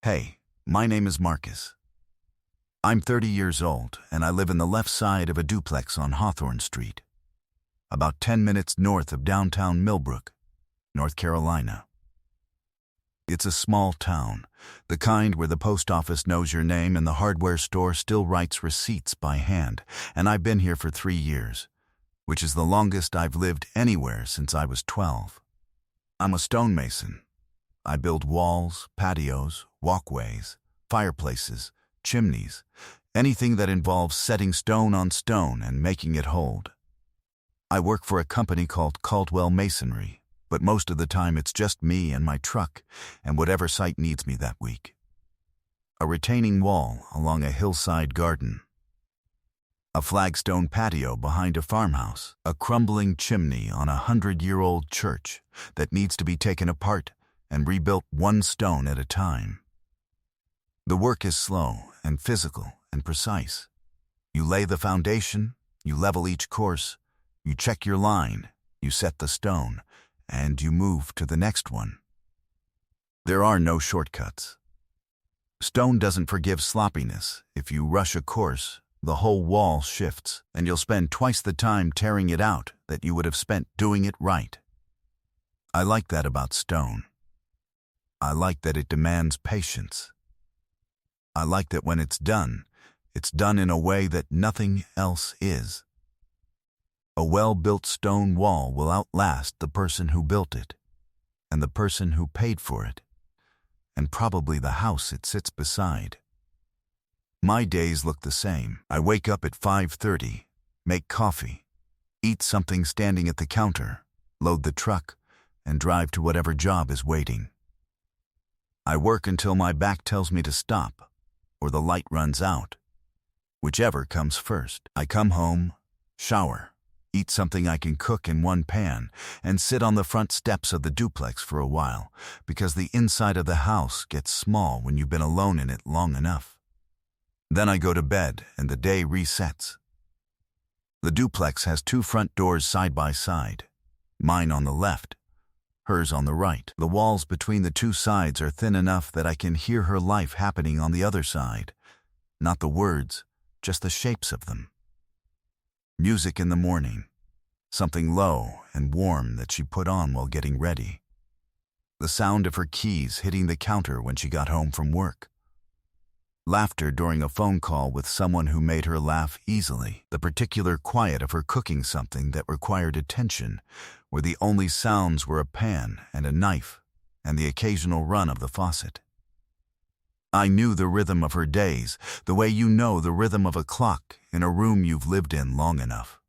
Hey, my name is Marcus. I'm 30 years old, and I live in the left side of a duplex on Hawthorne Street, about 10 minutes north of downtown Millbrook, North Carolina. It's a small town, the kind where the post office knows your name and the hardware store still writes receipts by hand, and I've been here for 3 years, which is the longest I've lived anywhere since I was 12. I'm a stonemason. I build walls, patios, walkways, fireplaces, chimneys, anything that involves setting stone on stone and making it hold. I work for a company called Caldwell Masonry, but most of the time it's just me and my truck and whatever site needs me that week. A retaining wall along a hillside garden, a flagstone patio behind a farmhouse, a crumbling chimney on a 100-year-old church that needs to be taken apart and rebuilt one stone at a time. The work is slow and physical and precise. You lay the foundation, you level each course, you check your line, you set the stone, and you move to the next one. There are no shortcuts. Stone doesn't forgive sloppiness. If you rush a course, the whole wall shifts, and you'll spend twice the time tearing it out that you would have spent doing it right. I like that about stone. I like that it demands patience. I like that when it's done in a way that nothing else is. A well-built stone wall will outlast the person who built it, and the person who paid for it, and probably the house it sits beside. My days look the same. I wake up at 5:30, make coffee, eat something standing at the counter, load the truck, and drive to whatever job is waiting. I work until my back tells me to stop, or the light runs out. Whichever comes first. I come home, shower, eat something I can cook in one pan, and sit on the front steps of the duplex for a while, because the inside of the house gets small when you've been alone in it long enough. Then I go to bed and the day resets. The duplex has 2 front doors side by side, mine on the left, hers on the right. The walls between the 2 sides are thin enough that I can hear her life happening on the other side. Not the words, just the shapes of them. Music in the morning, something low and warm that she put on while getting ready. The sound of her keys hitting the counter when she got home from work. Laughter during a phone call with someone who made her laugh easily. The particular quiet of her cooking something that required attention, where the only sounds were a pan and a knife and the occasional run of the faucet. I knew the rhythm of her days, the way you know the rhythm of a clock in a room you've lived in long enough.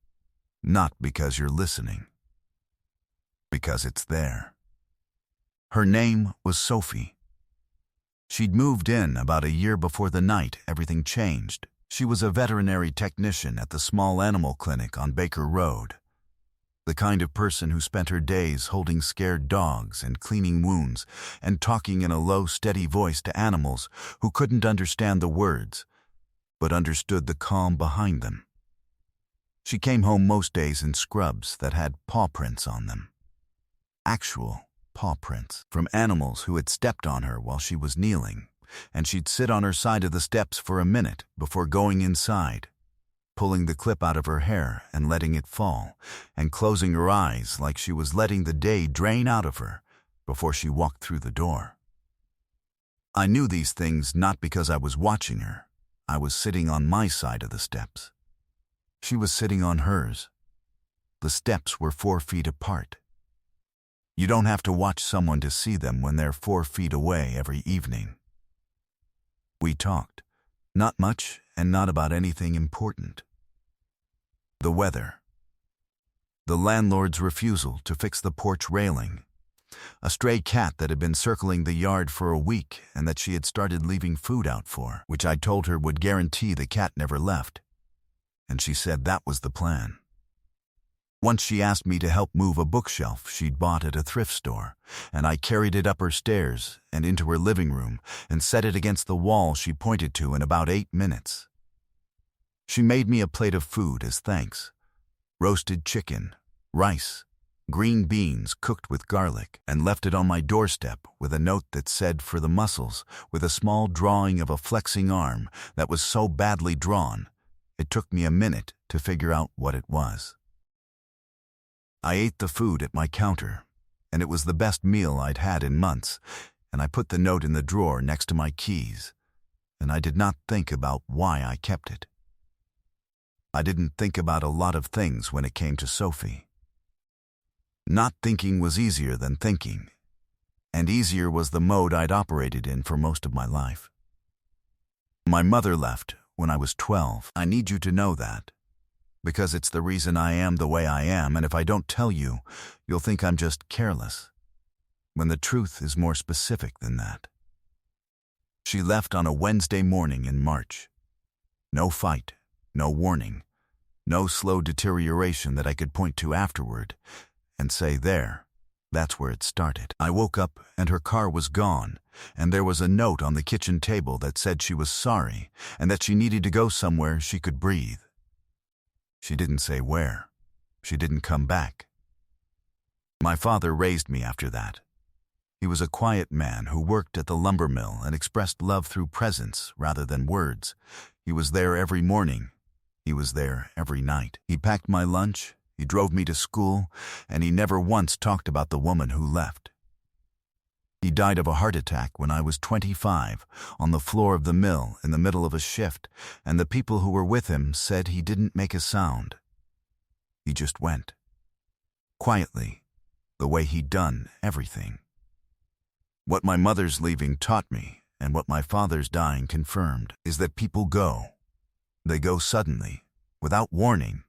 Not because you're listening, because it's there. Her name was Sophie. She'd moved in about a year before the night everything changed. She was a veterinary technician at the small animal clinic on Baker Road. The kind of person who spent her days holding scared dogs and cleaning wounds and talking in a low, steady voice to animals who couldn't understand the words, but understood the calm behind them. She came home most days in scrubs that had paw prints on them. Actual paw prints from animals who had stepped on her while she was kneeling, and she'd sit on her side of the steps for a minute before going inside, pulling the clip out of her hair and letting it fall, and closing her eyes like she was letting the day drain out of her before she walked through the door. I knew these things not because I was watching her. I was sitting on my side of the steps. She was sitting on hers. The steps were 4 feet apart. You don't have to watch someone to see them when they're 4 feet away every evening. We talked, not much and not about anything important. The weather. The landlord's refusal to fix the porch railing. A stray cat that had been circling the yard for a week and that she had started leaving food out for, which I told her would guarantee the cat never left. And she said that was the plan. Once she asked me to help move a bookshelf she'd bought at a thrift store, and I carried it up her stairs and into her living room and set it against the wall she pointed to in about 8 minutes. She made me a plate of food as thanks. Roasted chicken, rice, green beans cooked with garlic, and left it on my doorstep with a note that said, "For the muscles," with a small drawing of a flexing arm that was so badly drawn, it took me a minute to figure out what it was. I ate the food at my counter, and it was the best meal I'd had in months, and I put the note in the drawer next to my keys, and I did not think about why I kept it. I didn't think about a lot of things when it came to Sophie. Not thinking was easier than thinking, and easier was the mode I'd operated in for most of my life. My mother left when I was 12. I need you to know that, because it's the reason I am the way I am, and if I don't tell you, you'll think I'm just careless, when the truth is more specific than that. She left on a Wednesday morning in March. No fight, no warning, no slow deterioration that I could point to afterward and say, "There, that's where it started." I woke up and her car was gone, and there was a note on the kitchen table that said she was sorry and that she needed to go somewhere she could breathe. She didn't say where. She didn't come back. My father raised me after that. He was a quiet man who worked at the lumber mill and expressed love through presence rather than words. He was there every morning. He was there every night. He packed my lunch. He drove me to school, and he never once talked about the woman who left. He died of a heart attack when I was 25, on the floor of the mill in the middle of a shift, and the people who were with him said he didn't make a sound. He just went. Quietly, the way he'd done everything. What my mother's leaving taught me, and what my father's dying confirmed, is that people go. They go suddenly, without warning,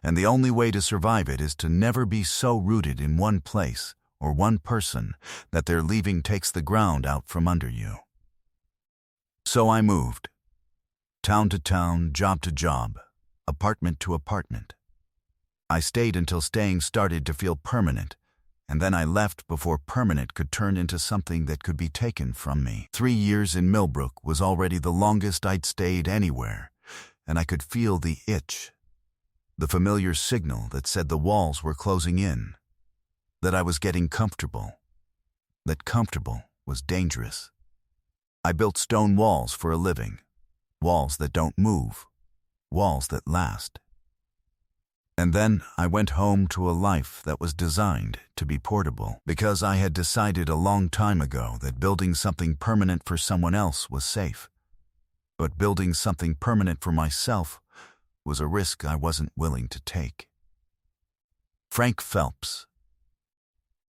and the only way to survive it is to never be so rooted in one place or one person that their leaving takes the ground out from under you. So I moved. Town to town, job to job, apartment to apartment. I stayed until staying started to feel permanent, and then I left before permanent could turn into something that could be taken from me. 3 years in Millbrook was already the longest I'd stayed anywhere, and I could feel the itch, the familiar signal that said the walls were closing in, that I was getting comfortable, that comfortable was dangerous. I built stone walls for a living, walls that don't move, walls that last. And then I went home to a life that was designed to be portable, because I had decided a long time ago that building something permanent for someone else was safe. But building something permanent for myself was a risk I wasn't willing to take. Frank Phelps.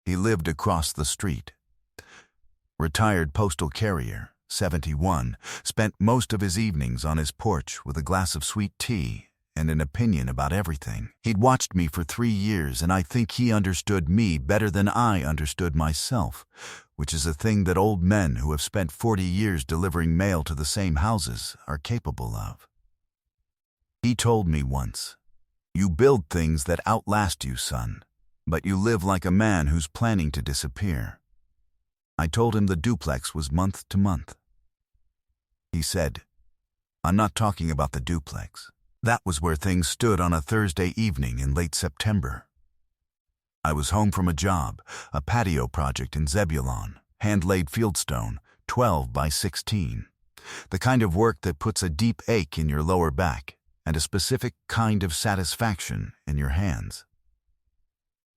He lived across the street. Retired postal carrier, 71, spent most of his evenings on his porch with a glass of sweet tea and an opinion about everything. He'd watched me for 3 years, and I think he understood me better than I understood myself, which is a thing that old men who have spent 40 years delivering mail to the same houses are capable of. He told me once, "You build things that outlast you, son, but you live like a man who's planning to disappear." I told him the duplex was month to month. He said, "I'm not talking about the duplex." That was where things stood on a Thursday evening in late September. I was home from a job, a patio project in Zebulon, hand-laid fieldstone, 12 by 16. The kind of work that puts a deep ache in your lower back and a specific kind of satisfaction in your hands.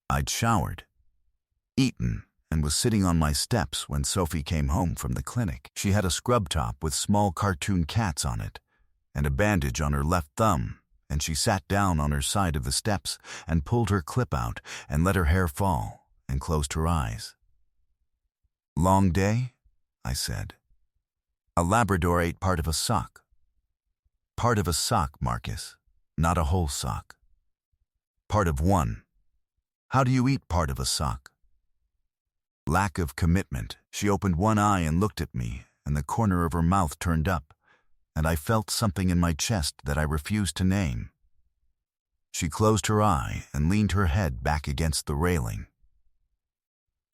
I'd showered, eaten, and was sitting on my steps when Sophie came home from the clinic. She had a scrub top with small cartoon cats on it, and a bandage on her left thumb, and she sat down on her side of the steps and pulled her clip out and let her hair fall and closed her eyes. "Long day?" I said. "A Labrador ate part of a sock." "Part of a sock, Marcus, not a whole sock. Part of one. How do you eat part of a sock?" Lack of commitment. She opened one eye and looked at me, and the corner of her mouth turned up, and I felt something in my chest that I refused to name. She closed her eye and leaned her head back against the railing.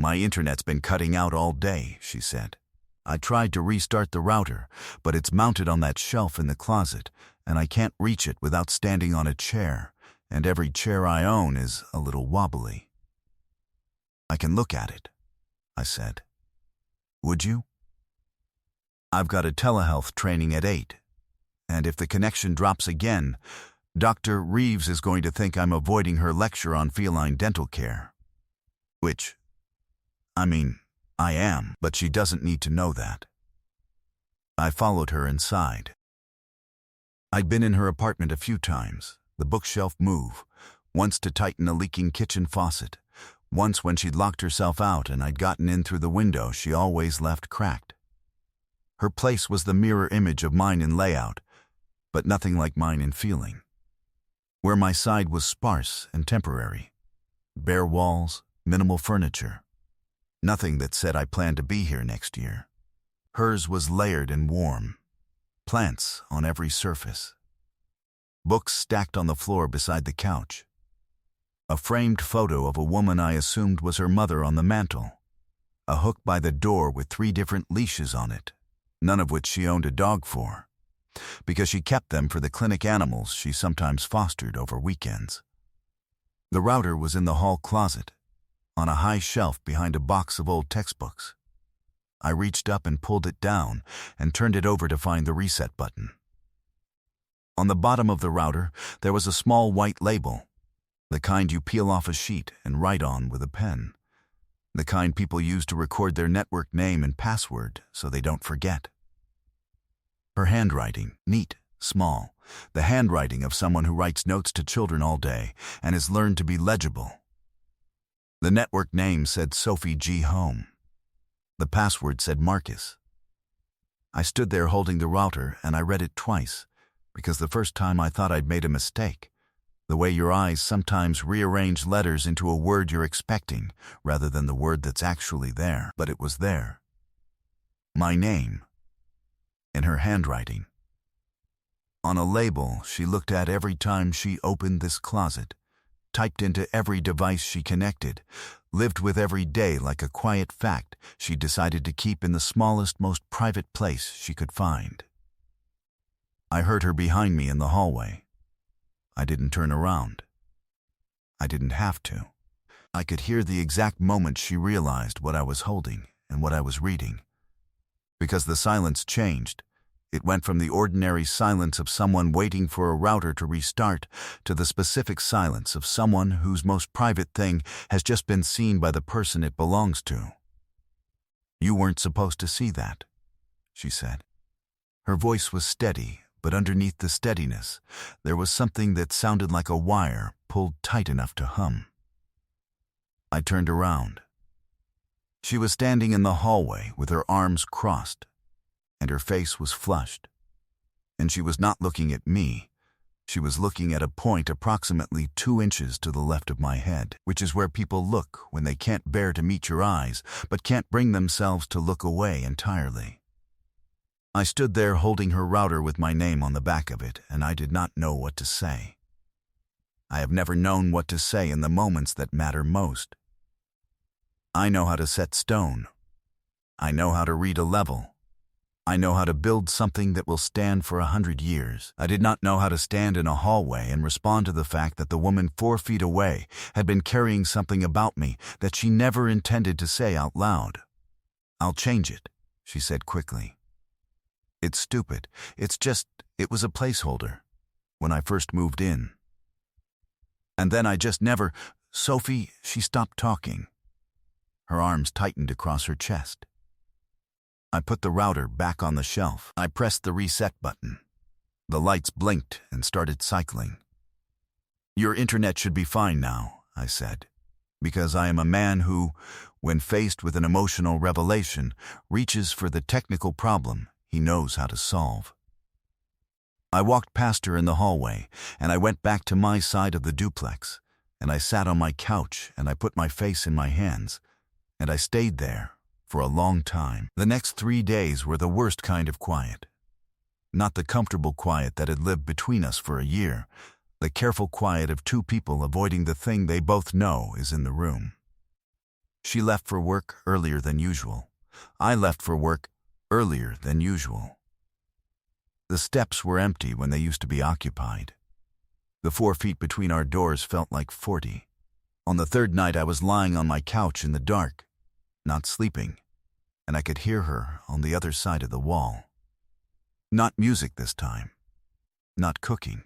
"My internet's been cutting out all day," she said. "I tried to restart the router, but it's mounted on that shelf in the closet, and I can't reach it without standing on a chair, and every chair I own is a little wobbly." I can look at it, I said. Would you? I've got a telehealth training at 8, and if the connection drops again, Dr. Reeves is going to think I'm avoiding her lecture on feline dental care. Which, I am, but she doesn't need to know that. I followed her inside. I'd been in her apartment a few times, the bookshelf move, once to tighten a leaking kitchen faucet, once when she'd locked herself out and I'd gotten in through the window she always left cracked. Her place was the mirror image of mine in layout, but nothing like mine in feeling. Where my side was sparse and temporary. Bare walls, minimal furniture. Nothing that said I planned to be here next year. Hers was layered and warm. Plants on every surface. Books stacked on the floor beside the couch. A framed photo of a woman I assumed was her mother on the mantel. A hook by the door with 3 different leashes on it, none of which she owned a dog for, because she kept them for the clinic animals she sometimes fostered over weekends. The router was in the hall closet, on a high shelf behind a box of old textbooks. I reached up and pulled it down and turned it over to find the reset button. On the bottom of the router, there was a small white label, the kind you peel off a sheet and write on with a pen, the kind people use to record their network name and password so they don't forget. Her handwriting, neat, small, the handwriting of someone who writes notes to children all day and has learned to be legible. The network name said Sophie G. Home. The password said Marcus. I stood there holding the router and I read it twice, because the first time I thought I'd made a mistake, the way your eyes sometimes rearrange letters into a word you're expecting rather than the word that's actually there, but it was there. My name. In her handwriting. On a label she looked at every time she opened this closet, typed into every device she connected, lived with every day like a quiet fact she decided to keep in the smallest, most private place she could find. I heard her behind me in the hallway. I didn't turn around. I didn't have to. I could hear the exact moment she realized what I was holding and what I was reading. Because the silence changed. It went from the ordinary silence of someone waiting for a router to restart to the specific silence of someone whose most private thing has just been seen by the person it belongs to. You weren't supposed to see that, she said. Her voice was steady, but underneath the steadiness, there was something that sounded like a wire pulled tight enough to hum. I turned around. She was standing in the hallway with her arms crossed, and her face was flushed. And she was not looking at me. She was looking at a point approximately 2 inches to the left of my head, which is where people look when they can't bear to meet your eyes, but can't bring themselves to look away entirely. I stood there holding her router with my name on the back of it, and I did not know what to say. I have never known what to say in the moments that matter most. I know how to set stone. I know how to read a level. I know how to build something that will stand for 100 years. I did not know how to stand in a hallway and respond to the fact that the woman 4 feet away had been carrying something about me that she never intended to say out loud. I'll change it, she said quickly. It's stupid. It was a placeholder when I first moved in. And then I just never... Sophie, she stopped talking. Her arms tightened across her chest. I put the router back on the shelf. I pressed the reset button. The lights blinked and started cycling. Your internet should be fine now, I said, because I am a man who, when faced with an emotional revelation, reaches for the technical problem he knows how to solve. I walked past her in the hallway, and I went back to my side of the duplex, and I sat on my couch, and I put my face in my hands, and I stayed there for a long time. The next 3 days were the worst kind of quiet. Not the comfortable quiet that had lived between us for a year, the careful quiet of 2 people avoiding the thing they both know is in the room. She left for work earlier than usual. I left for work earlier than usual. The steps were empty when they used to be occupied. The 4 feet between our doors felt like 40. On the third night, I was lying on my couch in the dark, not sleeping, and I could hear her on the other side of the wall. Not music this time, not cooking,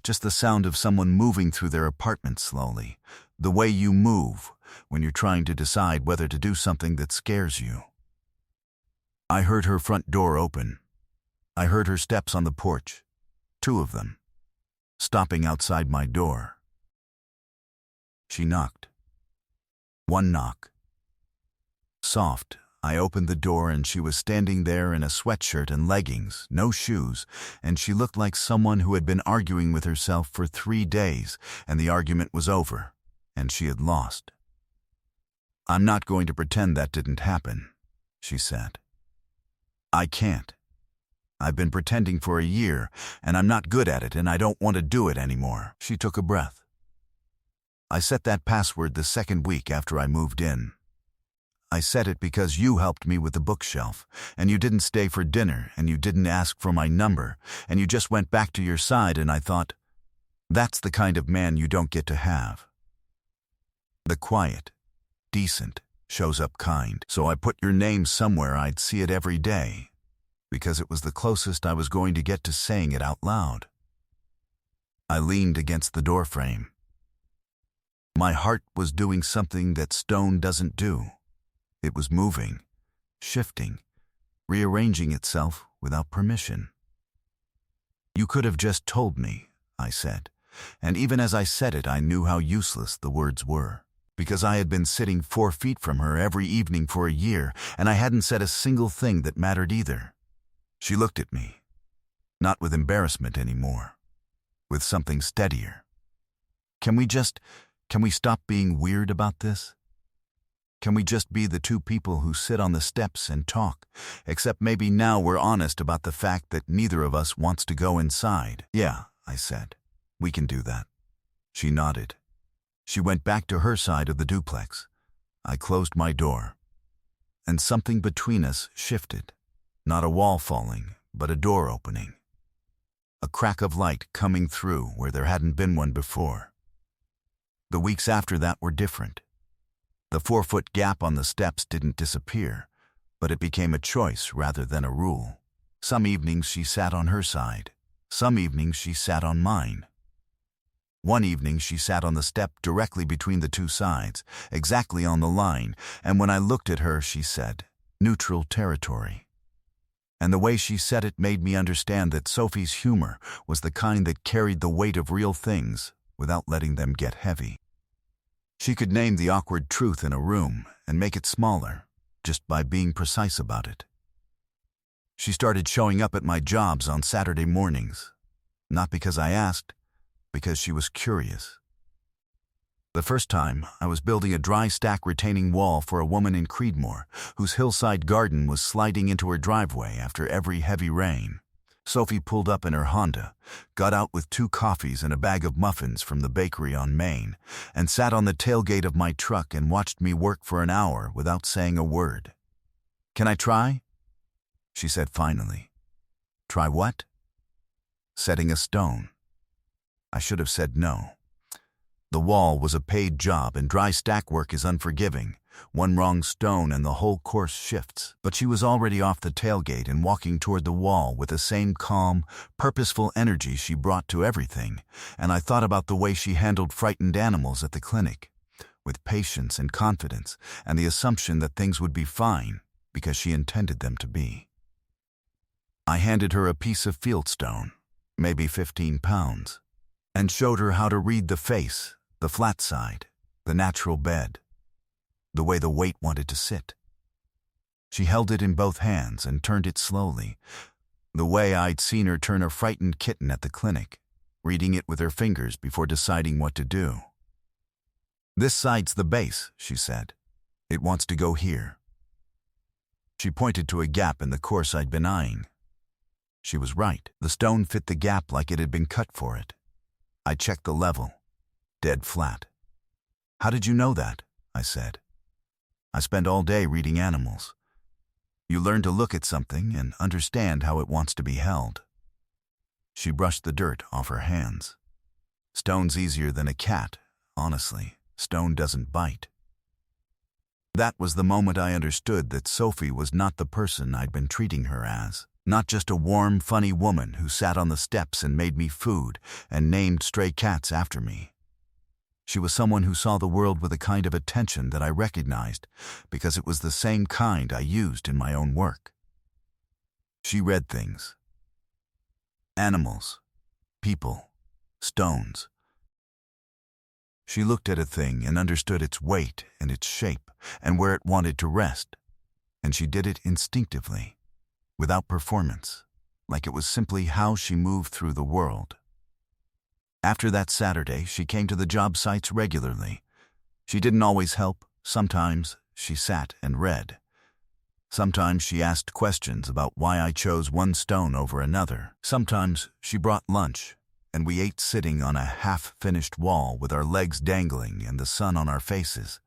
just the sound of someone moving through their apartment slowly, the way you move when you're trying to decide whether to do something that scares you. I heard her front door open. I heard her steps on the porch, 2 of them, stopping outside my door. She knocked. 1 knock. Soft, I opened the door and she was standing there in a sweatshirt and leggings, no shoes, and she looked like someone who had been arguing with herself for 3 days, and the argument was over, and she had lost. "I'm not going to pretend that didn't happen," she said. "I can't. I've been pretending for a year, and I'm not good at it, and I don't want to do it anymore." She took a breath. "I set that password the 2nd week after I moved in. I set it because you helped me with the bookshelf, and you didn't stay for dinner, and you didn't ask for my number, and you just went back to your side, and I thought, that's the kind of man you don't get to have. The quiet, decent, shows-up kind. So I put your name somewhere I'd see it every day, because it was the closest I was going to get to saying it out loud." I leaned against the doorframe. My heart was doing something that stone doesn't do. It was moving, shifting, rearranging itself without permission. "You could have just told me," I said, and even as I said it, I knew how useless the words were, because I had been sitting 4 feet from her every evening for a year, and I hadn't said a single thing that mattered either. She looked at me, not with embarrassment anymore, with something steadier. Can we stop being weird about this? Can we just be the 2 people who sit on the steps and talk, except maybe now we're honest about the fact that neither of us wants to go inside?" "Yeah," I said. "We can do that." She nodded. She went back to her side of the duplex. I closed my door. And something between us shifted. Not a wall falling, but a door opening. A crack of light coming through where there hadn't been one before. The weeks after that were different. The 4-foot gap on the steps didn't disappear, but it became a choice rather than a rule. Some evenings she sat on her side. Some evenings she sat on mine. One evening she sat on the step directly between the 2 sides, exactly on the line, and when I looked at her she said, "Neutral territory." And the way she said it made me understand that Sophie's humor was the kind that carried the weight of real things without letting them get heavy. She could name the awkward truth in a room and make it smaller, just by being precise about it. She started showing up at my jobs on Saturday mornings, not because I asked, because she was curious. The first time, I was building a dry stack retaining wall for a woman in Creedmoor, whose hillside garden was sliding into her driveway after every heavy rain. Sophie pulled up in her Honda, got out with 2 coffees and a bag of muffins from the bakery on Main, and sat on the tailgate of my truck and watched me work for an hour without saying a word. "Can I try?" she said finally. "Try what?" "Setting a stone." I should have said no. The wall was a paid job, and dry stack work is unforgiving. 1 wrong stone and the whole course shifts. But she was already off the tailgate and walking toward the wall with the same calm, purposeful energy she brought to everything, and I thought about the way she handled frightened animals at the clinic, with patience and confidence, and the assumption that things would be fine because she intended them to be. I handed her a piece of fieldstone, maybe 15 pounds, and showed her how to read the face, the flat side, the natural bed, the way the weight wanted to sit. She held it in both hands and turned it slowly, the way I'd seen her turn a frightened kitten at the clinic, reading it with her fingers before deciding what to do. "This side's the base," she said. "It wants to go here." She pointed to a gap in the course I'd been eyeing. She was right. The stone fit the gap like it had been cut for it. I checked the level. Dead flat. "How did you know that?" I said. "I spend all day reading animals. You learn to look at something and understand how it wants to be held." She brushed the dirt off her hands. "Stone's easier than a cat, honestly. Stone doesn't bite. That was the moment I understood that Sophie was not the person I'd been treating her as. Not just a warm, funny woman who sat on the steps and made me food and named stray cats after me. She was someone who saw the world with a kind of attention that I recognized because it was the same kind I used in my own work. She read things. Animals, people, stones. She looked at a thing and understood its weight and its shape and where it wanted to rest, and she did it instinctively, without performance, like it was simply how she moved through the world. After that Saturday, she came to the job sites regularly. She didn't always help. Sometimes she sat and read. Sometimes she asked questions about why I chose one stone over another. Sometimes she brought lunch, and we ate sitting on a half-finished wall with our legs dangling and the sun on our faces,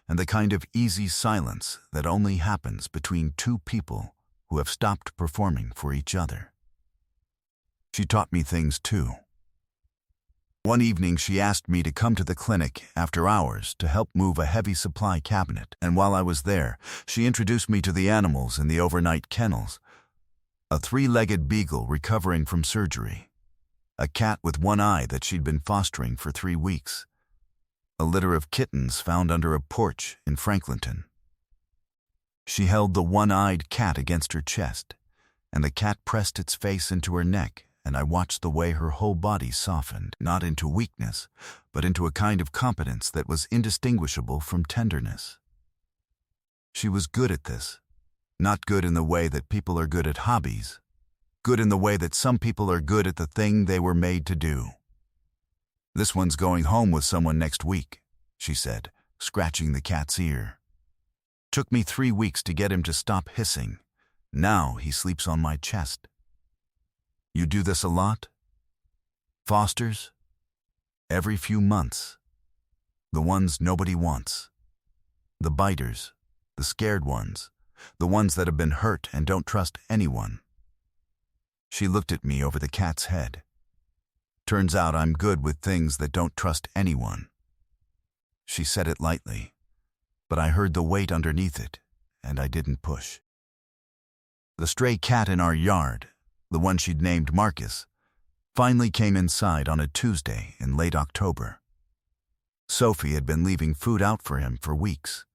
and the kind of easy silence that only happens between two people who have stopped performing for each other. She taught me things too. One evening she asked me to come to the clinic after hours to help move a heavy supply cabinet, and while I was there, she introduced me to the animals in the overnight kennels. A three-legged beagle recovering from surgery, a cat with one eye that she'd been fostering for 3 weeks, a litter of kittens found under a porch in Franklinton. She held the one-eyed cat against her chest, and the cat pressed its face into her neck, and I watched the way her whole body softened, not into weakness, but into a kind of competence that was indistinguishable from tenderness. She was good at this, not good in the way that people are good at hobbies, good in the way that some people are good at the thing they were made to do. "This one's going home with someone next week," she said, scratching the cat's ear. "Took me 3 weeks to get him to stop hissing. Now he sleeps on my chest." "You do this a lot?" "Fosters? Every few months. The ones nobody wants. The biters, the scared ones, the ones that have been hurt and don't trust anyone." She looked at me over the cat's head. "Turns out I'm good with things that don't trust anyone." She said it lightly, but I heard the weight underneath it, and I didn't push. The stray cat in our yard, the one she'd named Marcus, finally came inside on a Tuesday in late October. Sophie had been leaving food out for him for weeks,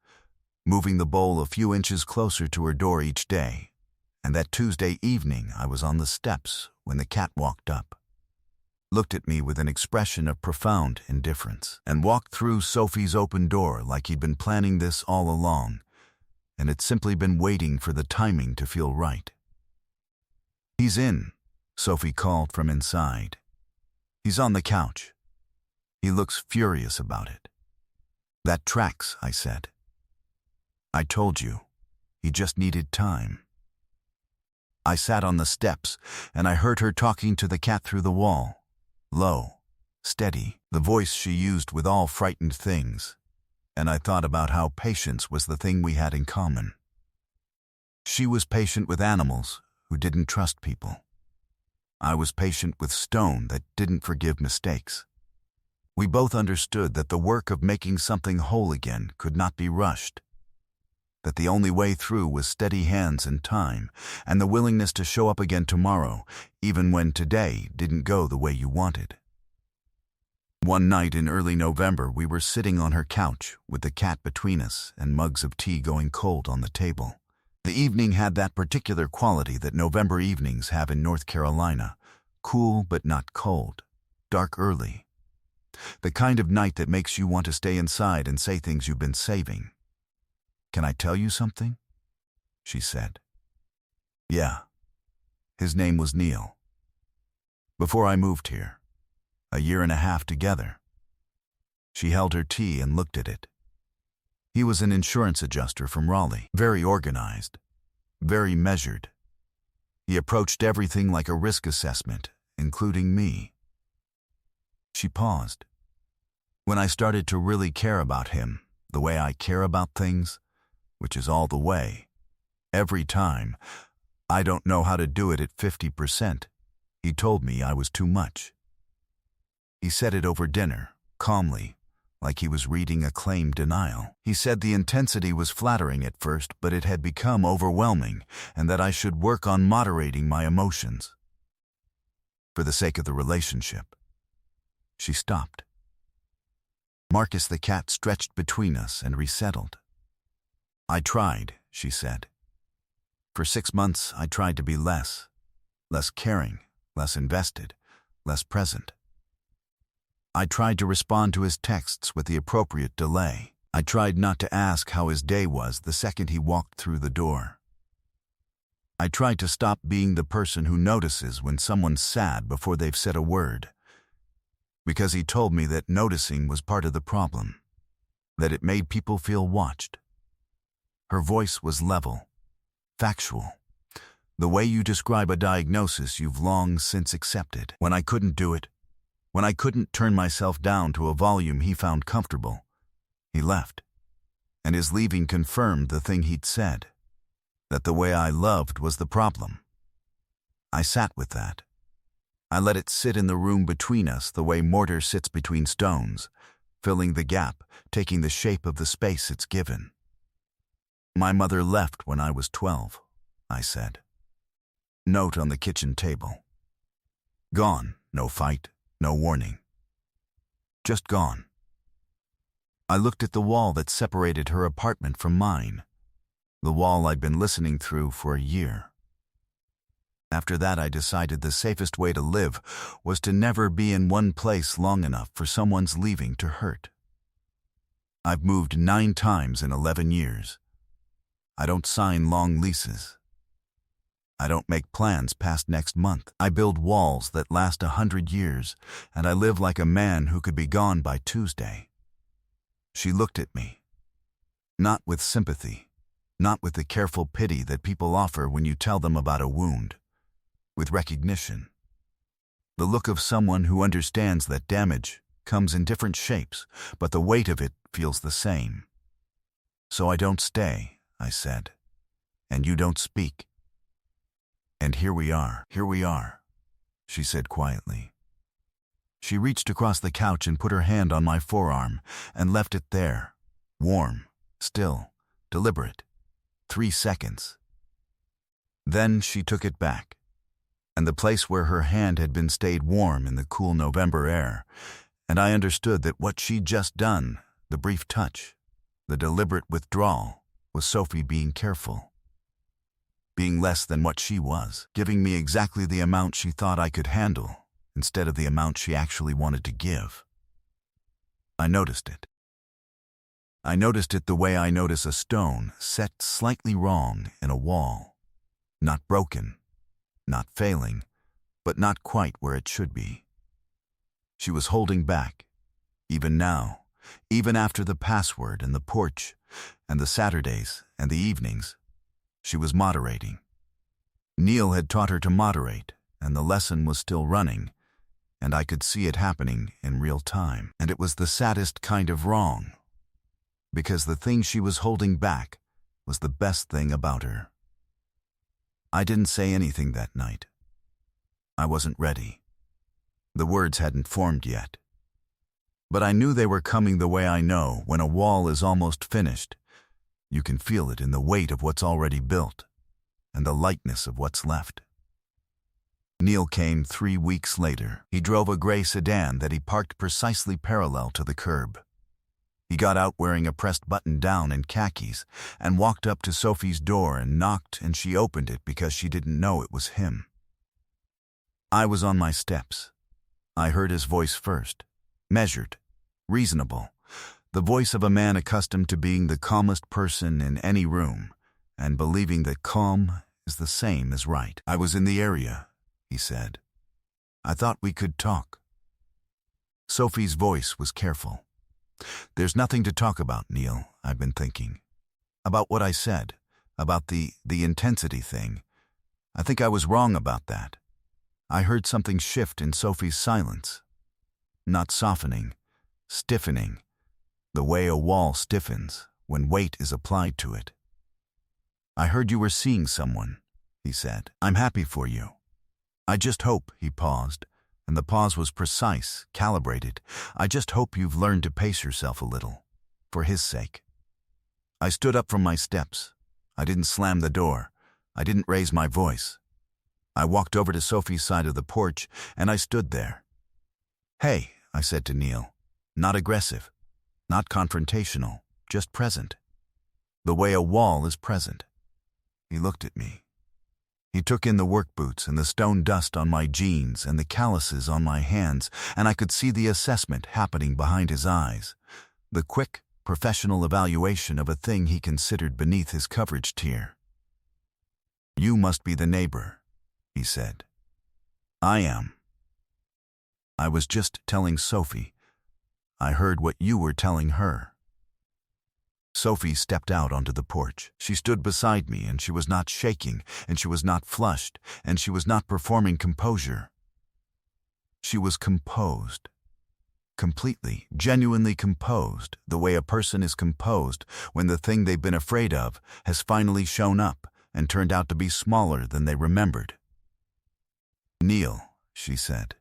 moving the bowl a few inches closer to her door each day, and that Tuesday evening I was on the steps when the cat walked up, looked at me with an expression of profound indifference, and walked through Sophie's open door like he'd been planning this all along, and had simply been waiting for the timing to feel right. "He's in," Sophie called from inside. "He's on the couch. He looks furious about it." "That tracks," I said. "I told you, he just needed time." I sat on the steps, and I heard her talking to the cat through the wall. Low, steady, the voice she used with all frightened things, and I thought about how patience was the thing we had in common. She was patient with animals who didn't trust people. I was patient with stone that didn't forgive mistakes. We both understood that the work of making something whole again could not be rushed, that the only way through was steady hands and time, and the willingness to show up again tomorrow, even when today didn't go the way you wanted. One night in early November, we were sitting on her couch with the cat between us and mugs of tea going cold on the table. The evening had that particular quality that November evenings have in North Carolina, cool but not cold, dark early. The kind of night that makes you want to stay inside and say things you've been saving. "Can I tell you something?" she said. "Yeah." His name was Neil. "Before I moved here, a 1.5 years together." She held her tea and looked at it. He was an insurance adjuster from Raleigh, very organized, very measured. He approached everything like a risk assessment, including me. She paused. When I started to really care about him, the way I care about things, which is all the way, every time, I don't know how to do it at 50%, he told me I was too much. He said it over dinner, calmly, like he was reading a claim denial. He said the intensity was flattering at first, but it had become overwhelming, and that I should work on moderating my emotions. For the sake of the relationship. She stopped. Marcus the cat stretched between us and resettled. I tried, she said. For 6 months, I tried to be less caring, less invested, less present. I tried to respond to his texts with the appropriate delay. I tried not to ask how his day was the second he walked through the door. I tried to stop being the person who notices when someone's sad before they've said a word. Because he told me that noticing was part of the problem, that it made people feel watched. Her voice was level, factual, the way you describe a diagnosis you've long since accepted. When I couldn't do it, when I couldn't turn myself down to a volume he found comfortable, he left. And his leaving confirmed the thing he'd said, that the way I loved was the problem. I sat with that. I let it sit in the room between us the way mortar sits between stones, filling the gap, taking the shape of the space it's given. My mother left when I was 12, I said. Note on the kitchen table. Gone, no fight, no warning. Just gone. I looked at the wall that separated her apartment from mine, the wall I'd been listening through for a year. After that, I decided the safest way to live was to never be in one place long enough for someone's leaving to hurt. I've moved 9 times in 11 years. I don't sign long leases. I don't make plans past next month. I build walls that last 100 years, and I live like a man who could be gone by Tuesday. She looked at me. Not with sympathy, not with the careful pity that people offer when you tell them about a wound. With recognition. The look of someone who understands that damage comes in different shapes, but the weight of it feels the same. So I don't stay, I said, and you don't speak. And here we are, she said quietly. She reached across the couch and put her hand on my forearm and left it there, warm, still, deliberate. 3 seconds. Then she took it back, and the place where her hand had been stayed warm in the cool November air, and I understood that what she'd just done, the brief touch, the deliberate withdrawal, was Sophie being careful. Being less than what she was, giving me exactly the amount she thought I could handle, instead of the amount she actually wanted to give. I noticed it. I noticed it the way I notice a stone set slightly wrong in a wall. Not broken, not failing, but not quite where it should be. She was holding back, even now, even after the password and the porch, and the Saturdays and the evenings. She was moderating. Neil had taught her to moderate, and the lesson was still running, and I could see it happening in real time. And it was the saddest kind of wrong, because the thing she was holding back was the best thing about her. I didn't say anything that night. I wasn't ready. The words hadn't formed yet. But I knew they were coming the way I know when a wall is almost finished. You can feel it in the weight of what's already built, and the lightness of what's left. Neil came 3 weeks later. He drove a gray sedan that he parked precisely parallel to the curb. He got out wearing a pressed button down and khakis and walked up to Sophie's door and knocked, and she opened it because she didn't know it was him. I was on my steps. I heard his voice first, measured, reasonable, the voice of a man accustomed to being the calmest person in any room and believing that calm is the same as right. I was in the area, he said. I thought we could talk. Sophie's voice was careful. There's nothing to talk about, Neil, I've been thinking. About what I said, about the intensity thing. I think I was wrong about that. I heard something shift in Sophie's silence. Not softening, stiffening, the way a wall stiffens when weight is applied to it. I heard you were seeing someone, he said. I'm happy for you. I just hope, he paused, and the pause was precise, calibrated. I just hope you've learned to pace yourself a little, for his sake. I stood up from my steps. I didn't slam the door. I didn't raise my voice. I walked over to Sophie's side of the porch, and I stood there. "Hey," I said to Neil. Not aggressive, not confrontational, just present. The way a wall is present. He looked at me. He took in the work boots and the stone dust on my jeans and the calluses on my hands, and I could see the assessment happening behind his eyes. The quick, professional evaluation of a thing he considered beneath his coverage tier. "You must be the neighbor," he said. "I am. I was just telling Sophie. I heard what you were telling her." Sophie stepped out onto the porch. She stood beside me, and she was not shaking, and she was not flushed, and she was not performing composure. She was composed. Completely, genuinely composed, the way a person is composed when the thing they've been afraid of has finally shown up and turned out to be smaller than they remembered. "Neil," she said,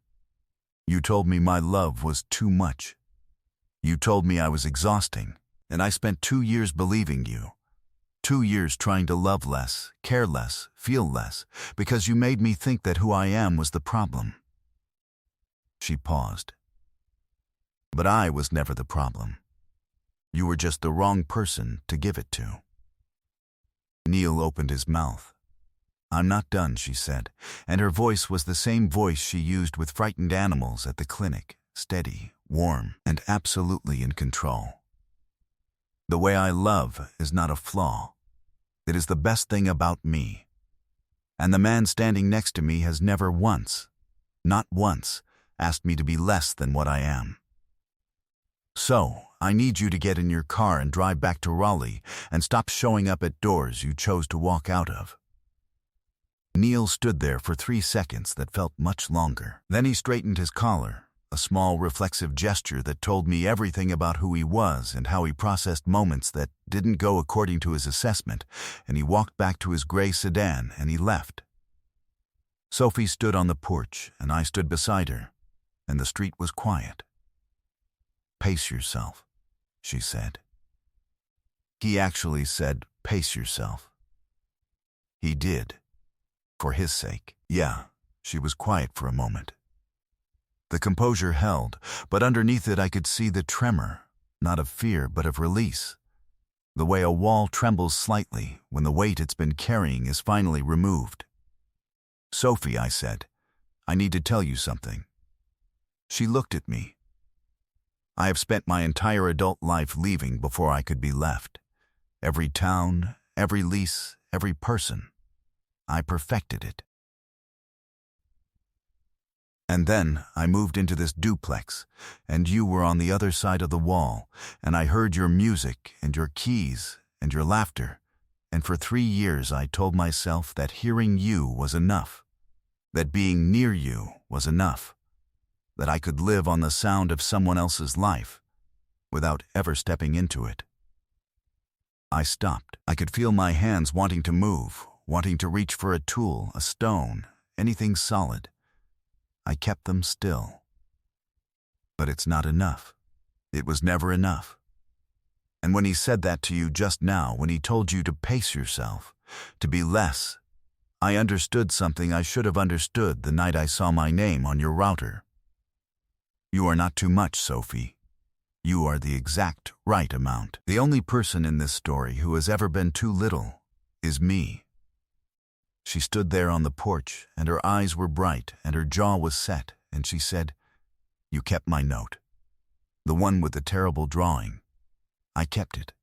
"you told me my love was too much. You told me I was exhausting, and I spent 2 years believing you. 2 years trying to love less, care less, feel less, because you made me think that who I am was the problem." She paused. "But I was never the problem. You were just the wrong person to give it to." Neil opened his mouth. "I'm not done," she said, and her voice was the same voice she used with frightened animals at the clinic, steady, warm, and absolutely in control. "The way I love is not a flaw. It is the best thing about me. And the man standing next to me has never once, not once, asked me to be less than what I am. So, I need you to get in your car and drive back to Raleigh and stop showing up at doors you chose to walk out of." Neil stood there for 3 seconds that felt much longer. Then he straightened his collar, a small reflexive gesture that told me everything about who he was and how he processed moments that didn't go according to his assessment, and he walked back to his gray sedan and he left. Sophie stood on the porch and I stood beside her, and the street was quiet. "Pace yourself," she said. He actually said, "Pace yourself." He did. For his sake. Yeah, she was quiet for a moment. The composure held, but underneath it I could see the tremor, not of fear but of release. The way a wall trembles slightly when the weight it's been carrying is finally removed. "Sophie," I said, "I need to tell you something." She looked at me. "I have spent my entire adult life leaving before I could be left. Every town, every lease, every person. I perfected it. And then I moved into this duplex, and you were on the other side of the wall, and I heard your music and your keys and your laughter, and for 3 years I told myself that hearing you was enough, that being near you was enough, that I could live on the sound of someone else's life without ever stepping into it." I stopped. I could feel my hands wanting to move, wanting to reach for a tool, a stone, anything solid. I kept them still. But it's not enough. It was never enough. And when he said that to you just now, when he told you to pace yourself, to be less, I understood something I should have understood the night I saw my name on your router. You are not too much, Sophie. You are the exact right amount. The only person in this story who has ever been too little is me. She stood there on the porch, and her eyes were bright, and her jaw was set, and she said, "You kept my note. The one with the terrible drawing. I kept it.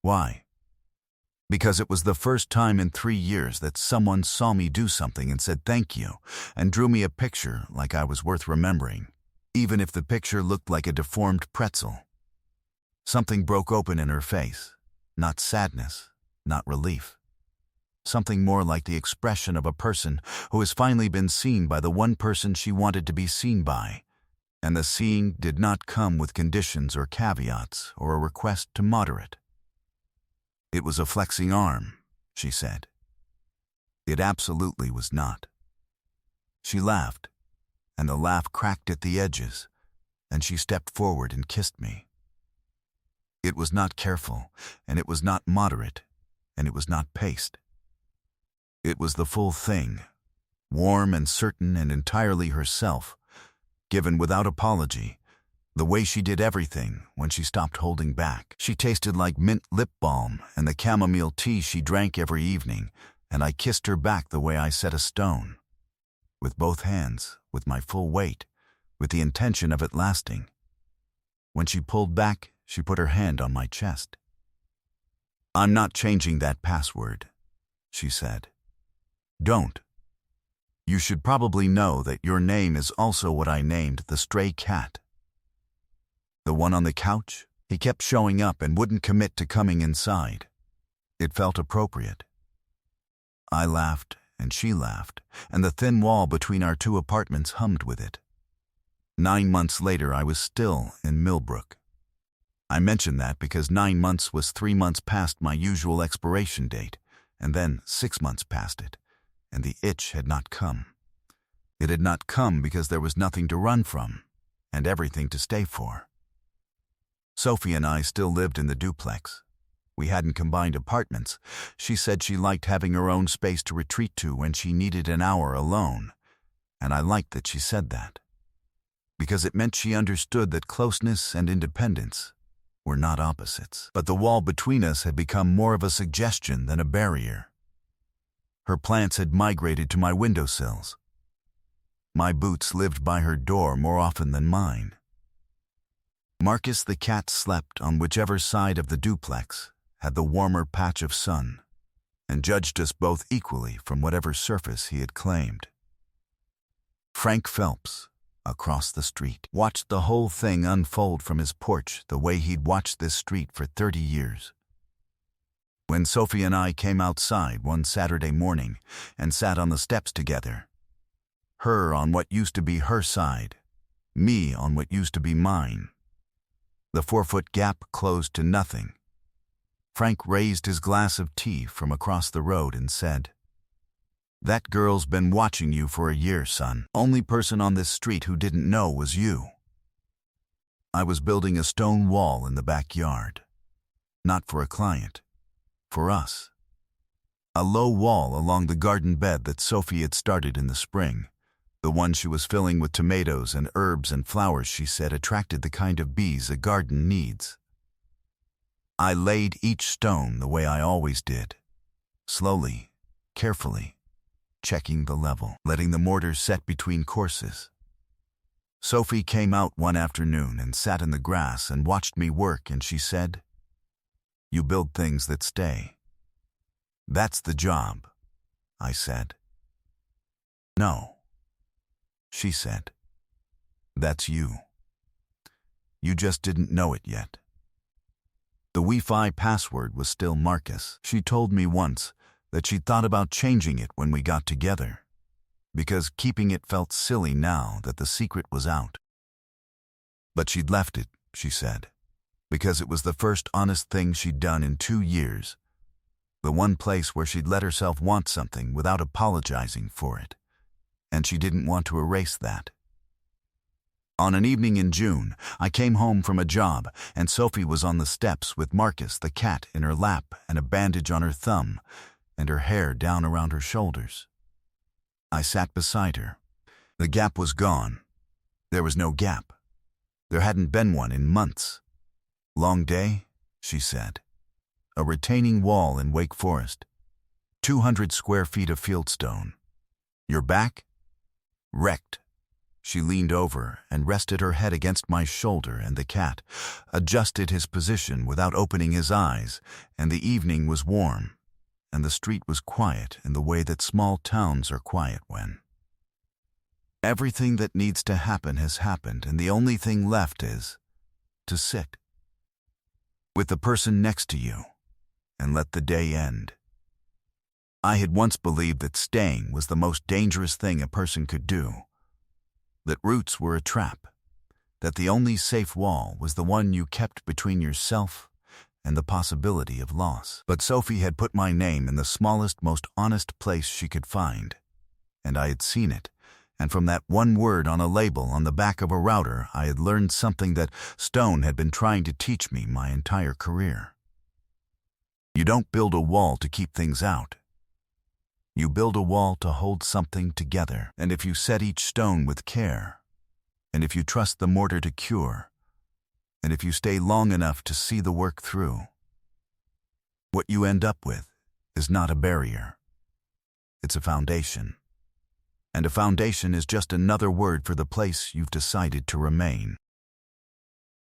Why? Because it was the first time in 3 years that someone saw me do something and said thank you, and drew me a picture like I was worth remembering, even if the picture looked like a deformed pretzel." Something broke open in her face, not sadness, not relief. Something more like the expression of a person who has finally been seen by the one person she wanted to be seen by, and the seeing did not come with conditions or caveats or a request to moderate. "It was a flexing arm," she said. It absolutely was not. She laughed, and the laugh cracked at the edges, and she stepped forward and kissed me. It was not careful, and it was not moderate, and it was not paced. It was the full thing, warm and certain and entirely herself, given without apology, the way she did everything when she stopped holding back. She tasted like mint lip balm and the chamomile tea she drank every evening, and I kissed her back the way I set a stone. With both hands, with my full weight, with the intention of it lasting. When she pulled back, she put her hand on my chest. "I'm not changing that password," she said. "Don't. You should probably know that your name is also what I named the stray cat. The one on the couch, he kept showing up and wouldn't commit to coming inside. It felt appropriate." I laughed, and she laughed, and the thin wall between our two apartments hummed with it. 9 months later, I was still in Millbrook. I mention that because 9 months was 3 months past my usual expiration date, and then 6 months past it, and the itch had not come. It had not come because there was nothing to run from, and everything to stay for. Sophie and I still lived in the duplex. We hadn't combined apartments. She said she liked having her own space to retreat to when she needed an hour alone, and I liked that she said that, because it meant she understood that closeness and independence were not opposites. But the wall between us had become more of a suggestion than a barrier. Her plants had migrated to my windowsills. My boots lived by her door more often than mine. Marcus the cat slept on whichever side of the duplex had the warmer patch of sun, and judged us both equally from whatever surface he had claimed. Frank Phelps, across the street, watched the whole thing unfold from his porch the way he'd watched this street for 30 years. When Sophie and I came outside one Saturday morning and sat on the steps together, her on what used to be her side, me on what used to be mine, the 4-foot gap closed to nothing. Frank raised his glass of tea from across the road and said, "That girl's been watching you for a year, son. Only person on this street who didn't know was you." I was building a stone wall in the backyard. Not for a client. For us. A low wall along the garden bed that Sophie had started in the spring. The one she was filling with tomatoes and herbs and flowers she said attracted the kind of bees a garden needs. I laid each stone the way I always did. Slowly, carefully, checking the level, letting the mortar set between courses. Sophie came out one afternoon and sat in the grass and watched me work, and she said, "You build things that stay." "That's the job," I said. "No," she said. "That's you. You just didn't know it yet." The Wi-Fi password was still Marcus. She told me once that she'd thought about changing it when we got together, because keeping it felt silly now that the secret was out. But she'd left it, she said, because it was the first honest thing she'd done in 2 years, the one place where she'd let herself want something without apologizing for it, and she didn't want to erase that. On an evening in June, I came home from a job, and Sophie was on the steps with Marcus the cat in her lap and a bandage on her thumb, and her hair down around her shoulders. I sat beside her. The gap was gone. There was no gap. There hadn't been one in months. "Long day," she said. "A retaining wall in Wake Forest. 200 square feet of fieldstone. Your back?" "Wrecked." She leaned over and rested her head against my shoulder, and the cat adjusted his position without opening his eyes, and the evening was warm, and the street was quiet in the way that small towns are quiet when. Everything that needs to happen has happened, and the only thing left is to sit with the person next to you and let the day end. I had once believed that staying was the most dangerous thing a person could do, that roots were a trap, that the only safe wall was the one you kept between yourself and the possibility of loss. But Sophie had put my name in the smallest, most honest place she could find, and I had seen it, And from that one word on a label on the back of a router, I had learned something that stone had been trying to teach me my entire career. You don't build a wall to keep things out. You build a wall to hold something together. And if you set each stone with care, and if you trust the mortar to cure, and if you stay long enough to see the work through, what you end up with is not a barrier. It's a foundation. And a foundation is just another word for the place you've decided to remain.